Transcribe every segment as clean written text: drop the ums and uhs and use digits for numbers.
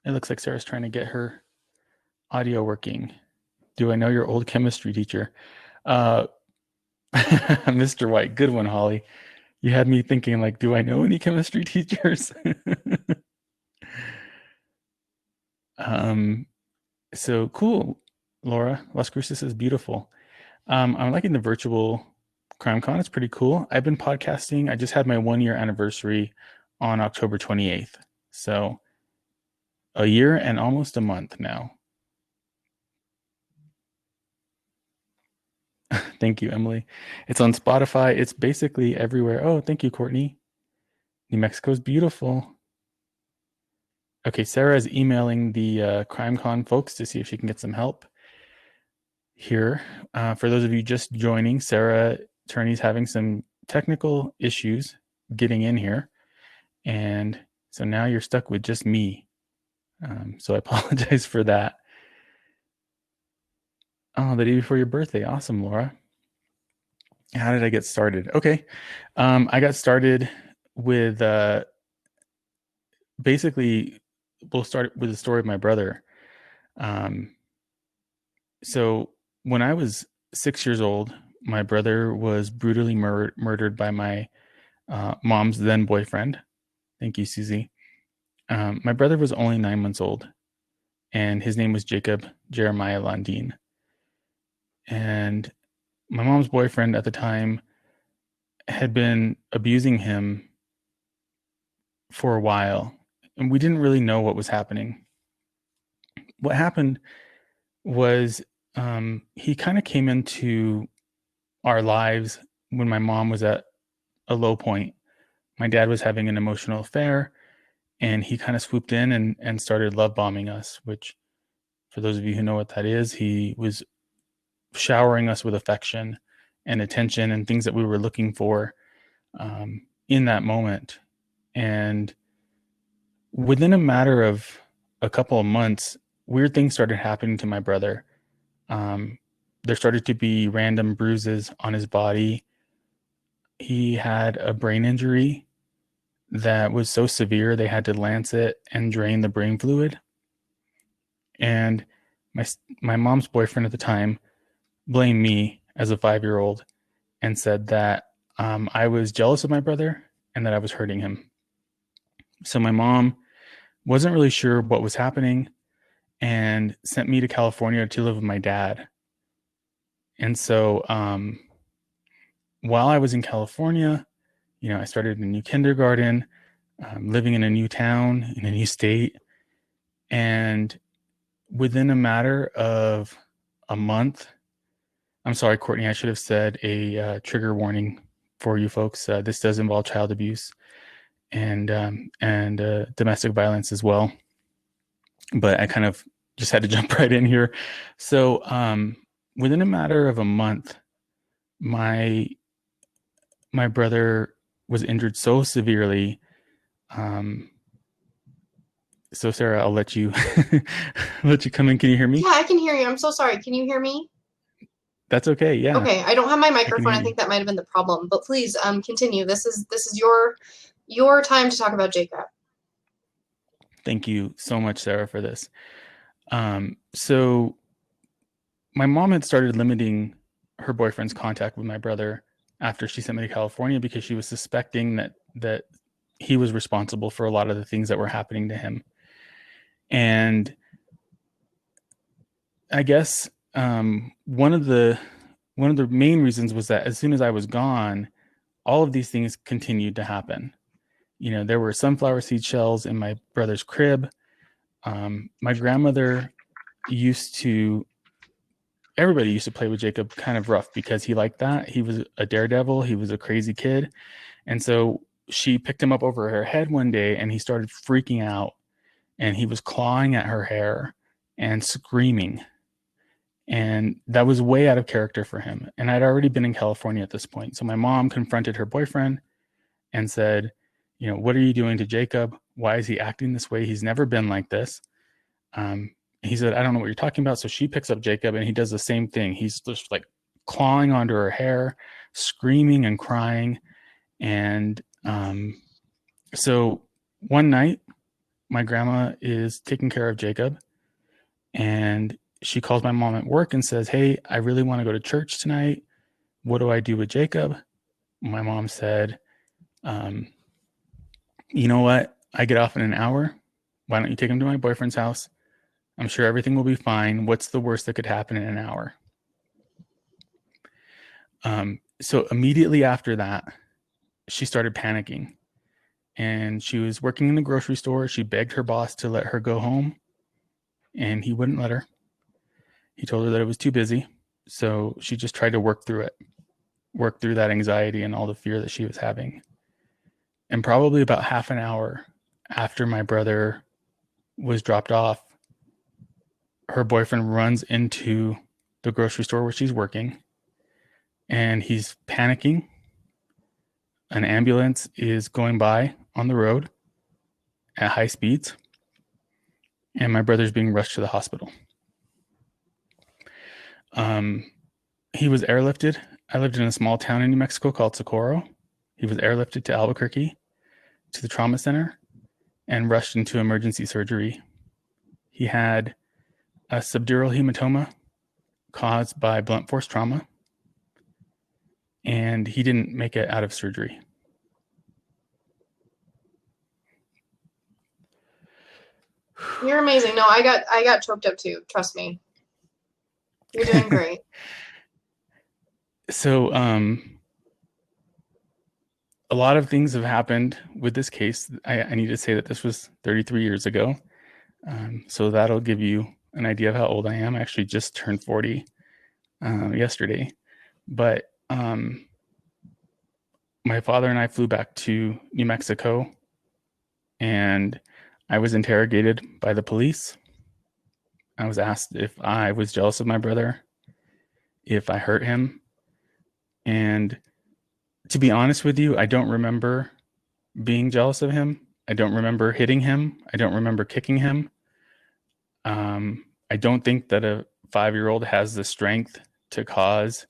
It looks like Sarah's trying to get her audio working. Do I know your old chemistry teacher? Uh, Mr. White, good one, Holly. You had me thinking, like, do I know any chemistry teachers? um, so cool, Laura. Las Cruces is beautiful. I'm liking the virtual CrimeCon. It's pretty cool. I've been podcasting. I just had my 1 year anniversary on October 28th. So a year and almost a month now. Thank you, Emily. It's on Spotify. It's basically everywhere. Oh, thank you, Courtney. New Mexico's beautiful. Okay, Sarah is emailing the CrimeCon folks to see if she can get some help here. For those of you just joining, Sarah Turney's having some technical issues getting in here. And so now you're stuck with just me. So I apologize for that. Oh, the day before your birthday. Awesome, Laura. How did I get started? Okay. I got started with basically, we'll start with the story of my brother. So when I was 6 years old, my brother was brutally murdered by my mom's then boyfriend. Thank you, Susie. My brother was only 9 months old, and his name was Jacob Jeremiah Landin. And my mom's boyfriend at the time had been abusing him for a while, and we didn't really know what was happening. What happened was he kind of came into our lives when my mom was at a low point. My dad was having an emotional affair, and he kind of swooped in and started love bombing us, which, for those of you who know what that is, he was showering us with affection and attention and things that we were looking for in that moment. And within a matter of a couple of months, weird things started happening to my brother. There started to be random bruises on his body. He had a brain injury that was so severe they had to lance it and drain the brain fluid. And my mom's boyfriend at the time blamed me as a 5-year-old and said that I was jealous of my brother and that I was hurting him. So my mom wasn't really sure what was happening and sent me to California to live with my dad. And so while I was in California, I started a new kindergarten, living in a new town, in a new state. And within a matter of a month, I'm sorry, Courtney, I should have said a trigger warning for you folks. This does involve child abuse and domestic violence as well. But I kind of just had to jump right in here. So within a matter of a month, my brother was injured so severely. So Sarah, I'll let you let you come in. Can you hear me? Yeah, I can hear you. I'm so sorry. Can you hear me? That's okay. Yeah, Okay, I don't have my I can microphone. hear I you. think that might have been the problem. But please continue. This is your time to talk about Jacob. Thank you so much, Sarah, for this. So my mom had started limiting her boyfriend's contact with my brother after she sent me to California because she was suspecting that he was responsible for a lot of the things that were happening to him. And I guess one of the main reasons was that as soon as I was gone, all of these things continued to happen. There were sunflower seed shells in my brother's crib. My grandmother used to, everybody used to play with Jacob kind of rough because he liked that. He was a daredevil. He was a crazy kid. And so she picked him up over her head one day and he started freaking out and he was clawing at her hair and screaming. And that was way out of character for him. And I'd already been in California at this point. So my mom confronted her boyfriend and said, what are you doing to Jacob? Why is he acting this way? He's never been like this. He said, I don't know what you're talking about. So she picks up Jacob and he does the same thing. He's just like clawing onto her hair, screaming and crying. And so one night, my grandma is taking care of Jacob, and she calls my mom at work and says, "Hey, I really want to go to church tonight. What do I do with Jacob?" My mom said, um, "You know what? I get off in an hour. Why don't you take him to my boyfriend's house? I'm sure everything will be fine. What's the worst that could happen in an hour?" So immediately after that, she started panicking, and she was working in the grocery store. She begged her boss to let her go home, and he wouldn't let her. He told her that it was too busy. So she just tried to work through it, work through that anxiety and all the fear that she was having. And probably about half an hour after my brother was dropped off, her boyfriend runs into the grocery store where she's working, and he's panicking. An ambulance is going by on the road at high speeds, and my brother's being rushed to the hospital. He was airlifted. I lived in a small town in New Mexico called Socorro. He was airlifted to Albuquerque to the trauma center and rushed into emergency surgery. He had a subdural hematoma caused by blunt force trauma, and he didn't make it out of surgery. You're amazing. No, I got choked up too. Trust me. You're doing great. So, a lot of things have happened with this case. I need to say that this was 33 years ago. So that'll give you an idea of how old I am. I actually just turned 40 yesterday. But my father and I flew back to New Mexico, and I was interrogated by the police. I was asked if I was jealous of my brother, if I hurt him. And to be honest with you, I don't remember being jealous of him. I don't remember hitting him. I don't remember kicking him. I don't think that a 5-year-old has the strength to cause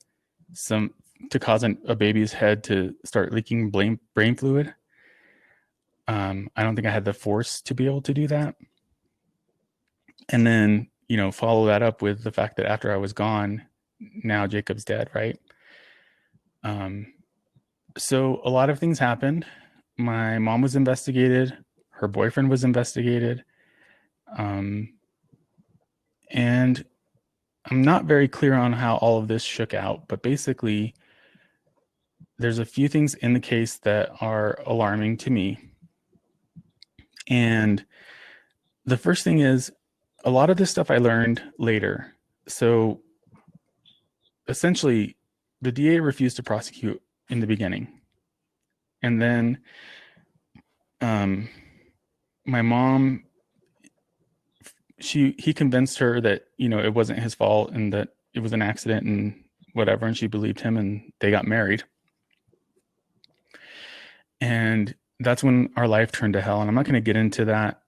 a baby's head to start leaking brain fluid. I don't think I had the force to be able to do that. And then, follow that up with the fact that after I was gone, now Jacob's dead, right? So a lot of things happened. My mom was investigated. Her boyfriend was investigated. And I'm not very clear on how all of this shook out, but basically, there's a few things in the case that are alarming to me. And the first thing is, a lot of this stuff I learned later. So essentially, the DA refused to prosecute in the beginning. And then my mom, he convinced her that, it wasn't his fault and that it was an accident and whatever. And she believed him, and they got married. And that's when our life turned to hell. And I'm not going to get into that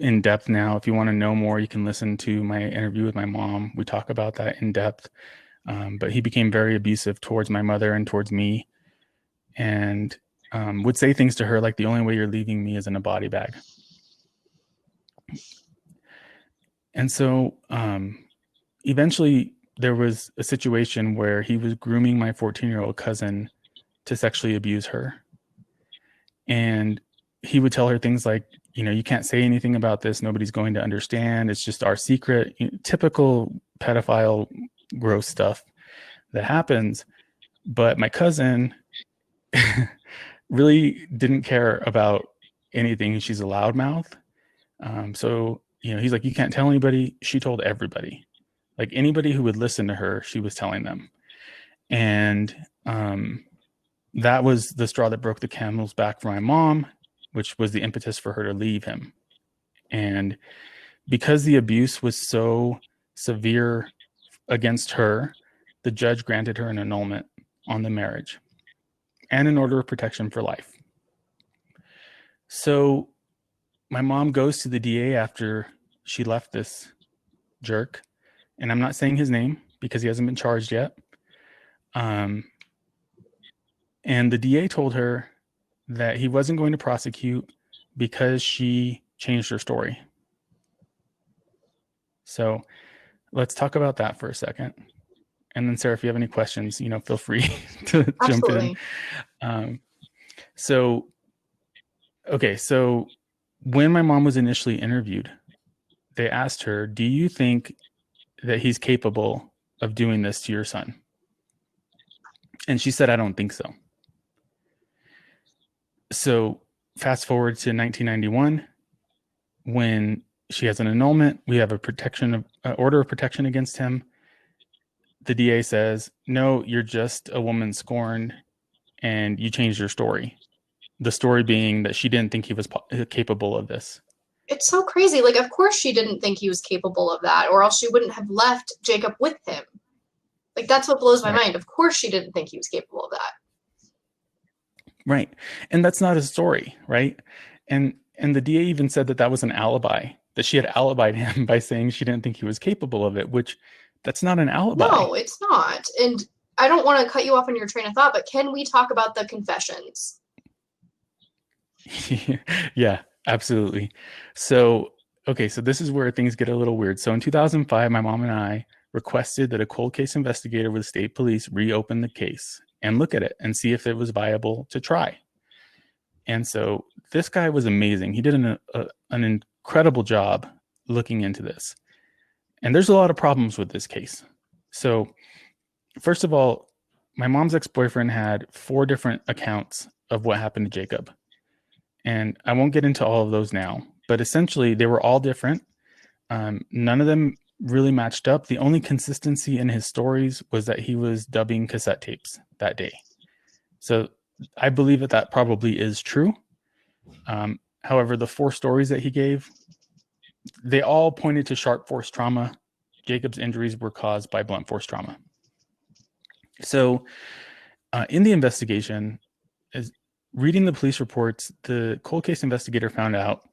in depth now. If you want to know more, you can listen to my interview with my mom. We talk about that in depth. But he became very abusive towards my mother and towards me, and would say things to her like, "The only way you're leaving me is in a body bag." And so eventually there was a situation where he was grooming my 14-year-old cousin to sexually abuse her. And he would tell her things like, "You can't say anything about this. Nobody's going to understand. It's just our secret." Typical pedophile, gross stuff that happens. But my cousin really didn't care about anything. She's a loudmouth. So, he's like, "You can't tell anybody." She told everybody. Like, anybody who would listen to her, she was telling them. And that was the straw that broke the camel's back for my mom, which was the impetus for her to leave him. And because the abuse was so severe against her, the judge granted her an annulment on the marriage and an order of protection for life. So my mom goes to the DA after she left this jerk, and I'm not saying his name because he hasn't been charged yet. And the DA told her that he wasn't going to prosecute because she changed her story. So let's talk about that for a second. And then Sarah, if you have any questions, feel free to jump in. Absolutely. So when my mom was initially interviewed, they asked her, do you think that he's capable of doing this to your son? And she said, I don't think so. So fast forward to 1991, when she has an annulment, we have order of protection against him. The DA says, no, you're just a woman scorned, and you changed your story. The story being that she didn't think he was capable of this. It's so crazy. Like, of course she didn't think he was capable of that, or else she wouldn't have left Jacob with him. Like, that's what blows my mind. Of course she didn't think he was capable of that. Right. And that's not his story, right? And the DA even said that was an alibi, that she had alibied him by saying she didn't think he was capable of it, which that's not an alibi. No, it's not. And I don't want to cut you off on your train of thought, but can we talk about the confessions? Yeah, absolutely. So this is where things get a little weird. So in 2005, my mom and I requested that a cold case investigator with state police reopen the case and look at it and see if it was viable to try. And so this guy was amazing. He did an incredible job looking into this. And there's a lot of problems with this case. So first of all, my mom's ex-boyfriend had 4 different accounts of what happened to Jacob. And I won't get into all of those now, but essentially they were all different. None of them really matched up. The only consistency in his stories was that he was dubbing cassette tapes that day. So I believe that probably is true. However, the 4 stories that he gave, they all pointed to sharp force trauma. Jacob's injuries were caused by blunt force trauma. So in the investigation, reading the police reports, the cold case investigator found out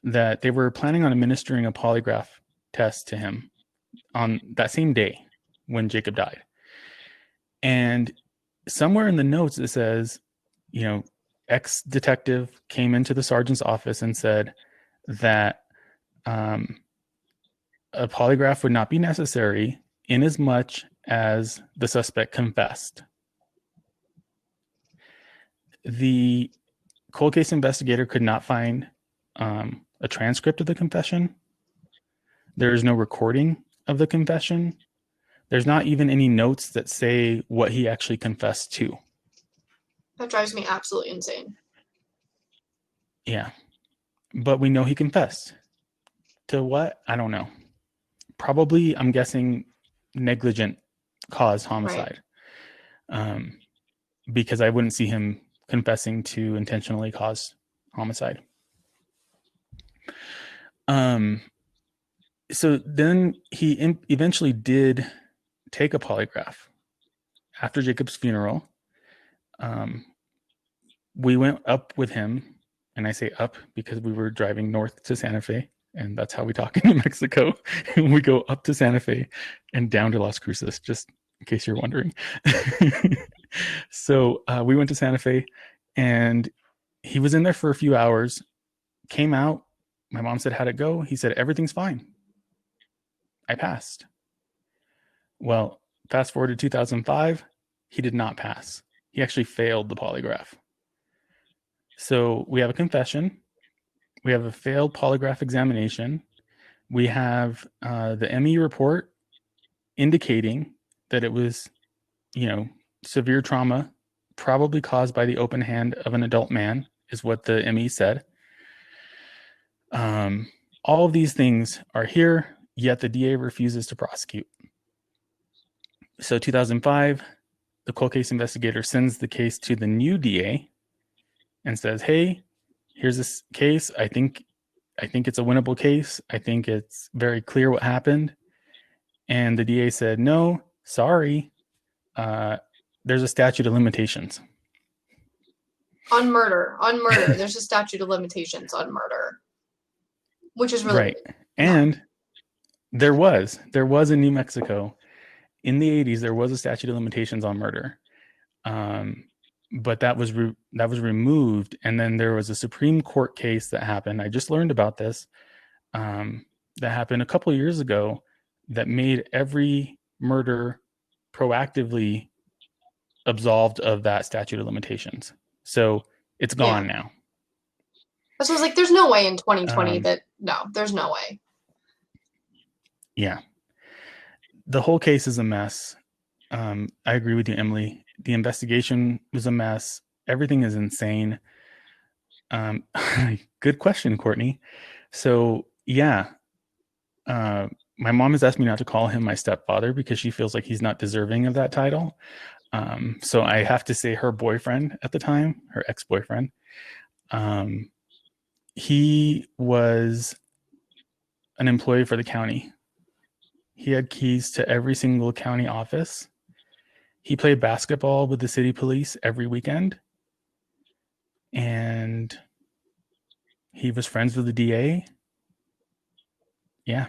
that they were planning on administering a polygraph test to him on that same day when Jacob died. And somewhere in the notes it says, ex-detective came into the sergeant's office and said that a polygraph would not be necessary in as much as the suspect confessed. The cold case investigator could not find a transcript of the confession. There is no recording of the confession. There's not even any notes that say what he actually confessed to. That drives me absolutely insane. Yeah. But we know he confessed. To what? I don't know. Probably, I'm guessing, negligent cause homicide. Right. Because I wouldn't see him confessing to intentionally caused homicide. So then he eventually did take a polygraph after Jacob's funeral. We went up with him, and I say up because we were driving north to Santa Fe, and that's how we talk in New Mexico. We go up to Santa Fe and down to Las Cruces, just in case you're wondering. So we went to Santa Fe, and he was in there for a few hours, came out. My mom said, how'd it go? He said, everything's fine. I passed. Well, fast forward to 2005, he did not pass. He actually failed the polygraph. So we have a confession. We have a failed polygraph examination. We have the ME report indicating that it was, severe trauma, probably caused by the open hand of an adult man, is what the ME said. All of these things are here, yet the DA refuses to prosecute. So 2005, the cold case investigator sends the case to the new DA and says, hey, here's this case. I think it's a winnable case. I think it's very clear what happened. And the DA said, no, sorry. There's a statute of limitations. On murder. There's a statute of limitations on murder. Which is really right. And there was in New Mexico in the 80s, there was a statute of limitations on murder. but that was removed. And then there was a Supreme Court case that happened. I just learned about this. That happened a couple of years ago that made every murder proactively absolved of that statute of limitations. So it's Yeah. gone now. So I was like, there's no way in 2020 Um, that, no, there's no way. yeah. The whole case is a mess. I agree with you, Emily. The investigation was a mess. Everything is insane. Good question, Courtney. So, yeah, my mom has asked me not to call him my stepfather because she feels like he's not deserving of that title. So I have to say her boyfriend at the time, her ex-boyfriend. He was an employee for the county. He had keys to every single county office. He played basketball with the city police every weekend. And he was friends with the DA. Yeah.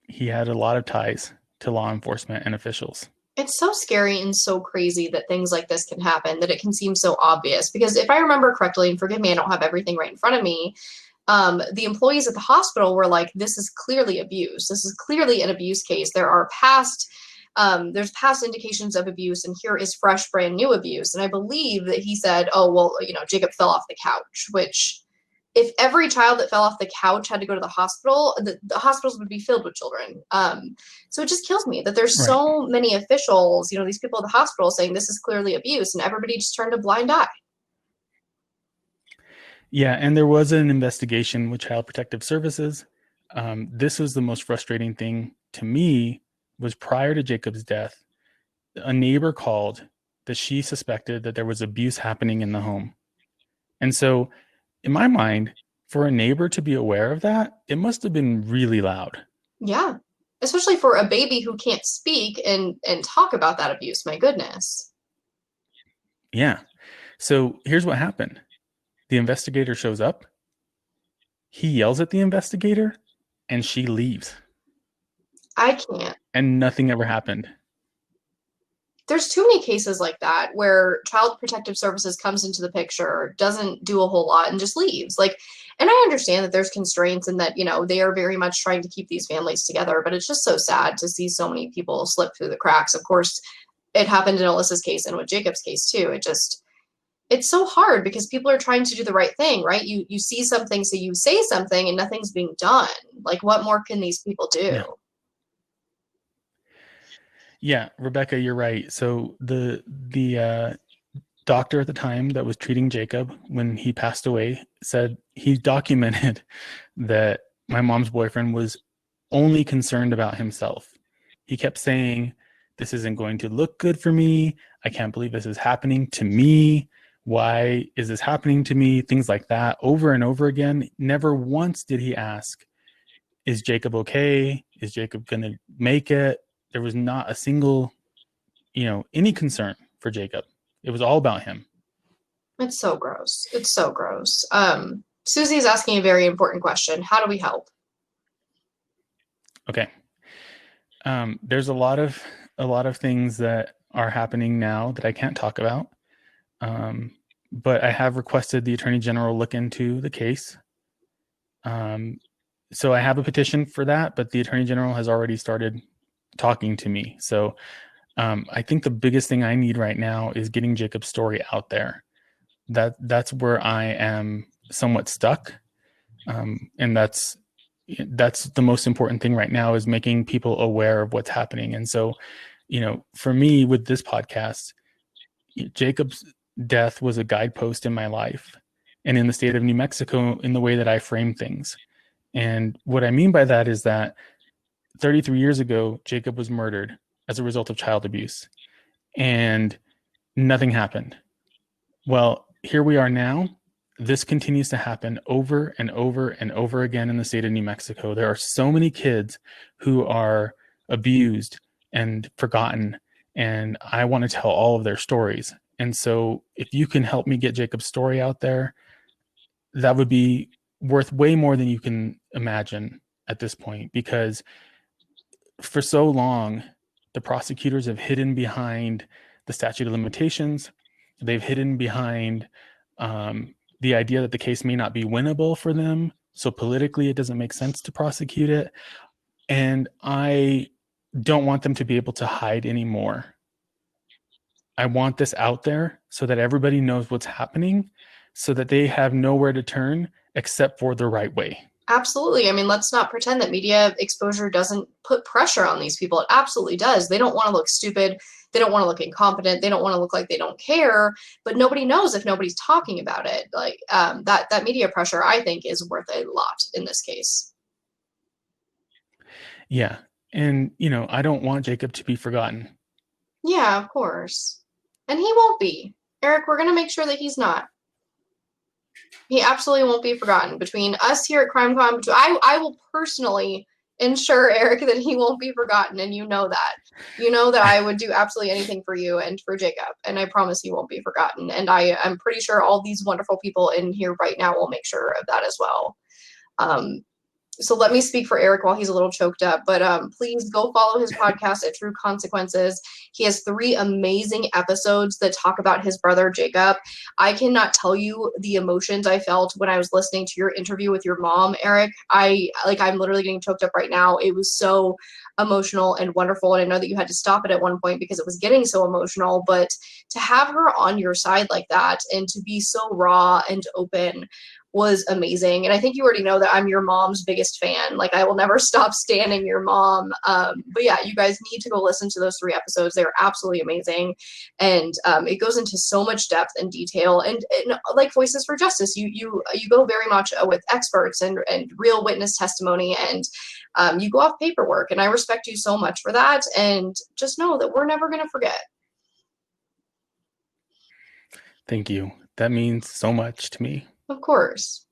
He had a lot of ties to law enforcement and officials. It's so scary and so crazy that things like this can happen, that it can seem so obvious. Because if I remember correctly, and forgive me, I don't have everything right in front of me, the employees at the hospital were like, this is clearly abuse. This is clearly an abuse case. There's past indications of abuse, and here is fresh, brand new abuse. And I believe that he said, oh, well, Jacob fell off the couch, which if every child that fell off the couch had to go to the hospital, the hospitals would be filled with children. So it just kills me that there's Right. so many officials, these people at the hospital saying this is clearly abuse, and everybody just turned a blind eye. Yeah. And there was an investigation with Child Protective Services. This was the most frustrating thing to me was prior to Jacob's death, a neighbor called that she suspected that there was abuse happening in the home. And so in my mind, for a neighbor to be aware of that, it must have been really loud. Yeah. Especially for a baby who can't speak and talk about that abuse. My goodness. Yeah. So here's what happened. The investigator shows up. He yells at the investigator and she leaves. I can't. And nothing ever happened. There's too many cases like that where Child Protective Services comes into the picture, doesn't do a whole lot, and just leaves. And I understand that there's constraints and that, they are very much trying to keep these families together, but it's just so sad to see so many people slip through the cracks. Of course, it happened in Alyssa's case and with Jacob's case too. It's so hard because people are trying to do the right thing, right? You see something, so you say something, and nothing's being done. Like, what more can these people do? Yeah, Rebecca, you're right. So the doctor at the time that was treating Jacob when he passed away said he documented that my mom's boyfriend was only concerned about himself. He kept saying, "This isn't going to look good for me. I can't believe this is happening to me. Why is this happening to me?" Things like that over and over again. Never once did he ask, "Is Jacob okay? Is Jacob going to make it?" There was not a single, any concern for Jacob. It was all about him. It's so gross. It's so gross. Susie is asking a very important question. How do we help? Okay. There's a lot of things that are happening now that I can't talk about. But I have requested the Attorney General look into the case. So I have a petition for that, but the Attorney General has already started talking to me. So I think the biggest thing I need right now is getting Jacob's story out there. That's where I am somewhat stuck. And that's the most important thing right now is making people aware of what's happening. And so, for me with this podcast, Jacob's death was a guidepost in my life and in the state of New Mexico in the way that I frame things. And what I mean by that is that 33 years ago, Jacob was murdered as a result of child abuse and nothing happened. Well, here we are now. This continues to happen over and over and over again in the state of New Mexico. There are so many kids who are abused and forgotten, and I want to tell all of their stories. And so if you can help me get Jacob's story out there, that would be worth way more than you can imagine at this point, because for so long, the prosecutors have hidden behind the statute of limitations. They've hidden behind the idea that the case may not be winnable for them. So politically, it doesn't make sense to prosecute it. And I don't want them to be able to hide anymore. I want this out there so that everybody knows what's happening, so that they have nowhere to turn except for the right way. Absolutely. I mean, let's not pretend that media exposure doesn't put pressure on these people. It absolutely does. They don't want to look stupid. They don't want to look incompetent. They don't want to look like they don't care. But nobody knows if nobody's talking about it. Like that media pressure, I think, is worth a lot in this case. Yeah. And, I don't want Jacob to be forgotten. Yeah, of course. And he won't be. Eric, we're going to make sure that he's not. He absolutely won't be forgotten. Between us here at CrimeCon, I will personally ensure, Eric, that he won't be forgotten, and you know that. You know that I would do absolutely anything for you and for Jacob, and I promise he won't be forgotten. And I'm pretty sure all these wonderful people in here right now will make sure of that as well. So let me speak for Eric while he's a little choked up, but please go follow his podcast at True Consequences. He has 3 amazing episodes that talk about his brother, Jacob. I cannot tell you the emotions I felt when I was listening to your interview with your mom, Eric. I'm literally getting choked up right now. It was so emotional and wonderful. And I know that you had to stop it at one point because it was getting so emotional, but to have her on your side like that and to be so raw and open was amazing. And I think you already know that I'm your mom's biggest fan. Like, I will never stop standing your mom. But yeah, you guys need to go listen to those 3 episodes. They're absolutely amazing. And it goes into so much depth and detail. And like Voices for Justice, you go very much with experts and real witness testimony. And you go off paperwork. And I respect you so much for that. And just know that we're never going to forget. Thank you. That means so much to me. Of course.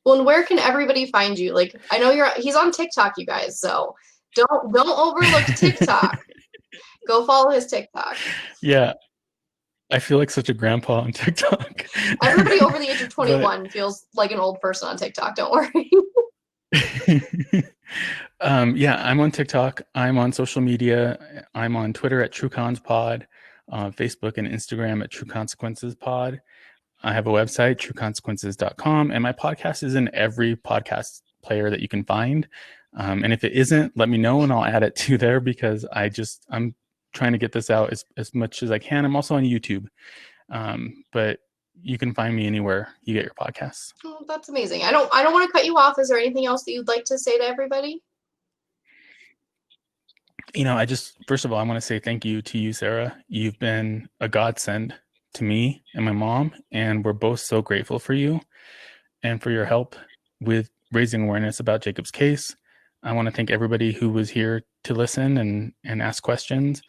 Well, and where can everybody find you? Like, I know he's on TikTok, you guys, so don't overlook TikTok. Go follow his TikTok. Yeah. I feel like such a grandpa on TikTok. Everybody over the age of 21 feels like an old person on TikTok, don't worry. Yeah, I'm on TikTok. I'm on social media. I'm on Twitter at TrueConsPod, Facebook and Instagram at TrueConsequencesPod. I have a website, trueconsequences.com, and my podcast is in every podcast player that you can find. And if it isn't, let me know and I'll add it to there, because I'm trying to get this out as much as I can. I'm also on YouTube, but you can find me anywhere you get your podcasts. Oh, that's amazing. I don't want to cut you off. Is there anything else that you'd like to say to everybody? First of all, I want to say thank you to you, Sarah. You've been a godsend to me and my mom, and we're both so grateful for you and for your help with raising awareness about Jacob's case. I want to thank everybody who was here to listen and ask questions.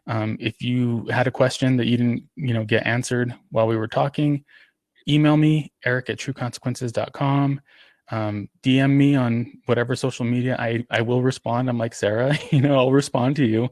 If you had a question that you didn't get answered while we were talking, email me, eric@trueconsequences.com. DM me on whatever social media. I will respond. I'm like Sarah, I'll respond to you.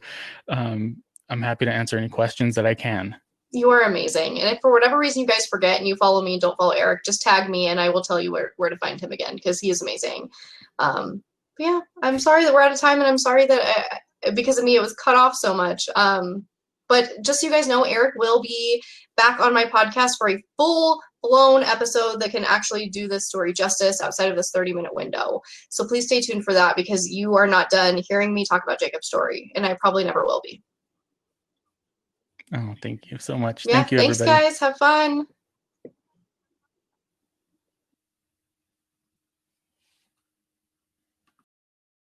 I'm happy to answer any questions that I can. You are amazing. And if for whatever reason you guys forget and you follow me and don't follow Eric, just tag me and I will tell you where to find him again, because he is amazing. But yeah, I'm sorry that we're out of time, and I'm sorry that because of me it was cut off so much. But just so you guys know, Eric will be back on my podcast for a full-blown episode that can actually do this story justice outside of this 30-minute window. So please stay tuned for that, because you are not done hearing me talk about Jacob's story, and I probably never will be. Oh, thank you so much. Yeah, thank you, thanks, everybody. guys. Have fun.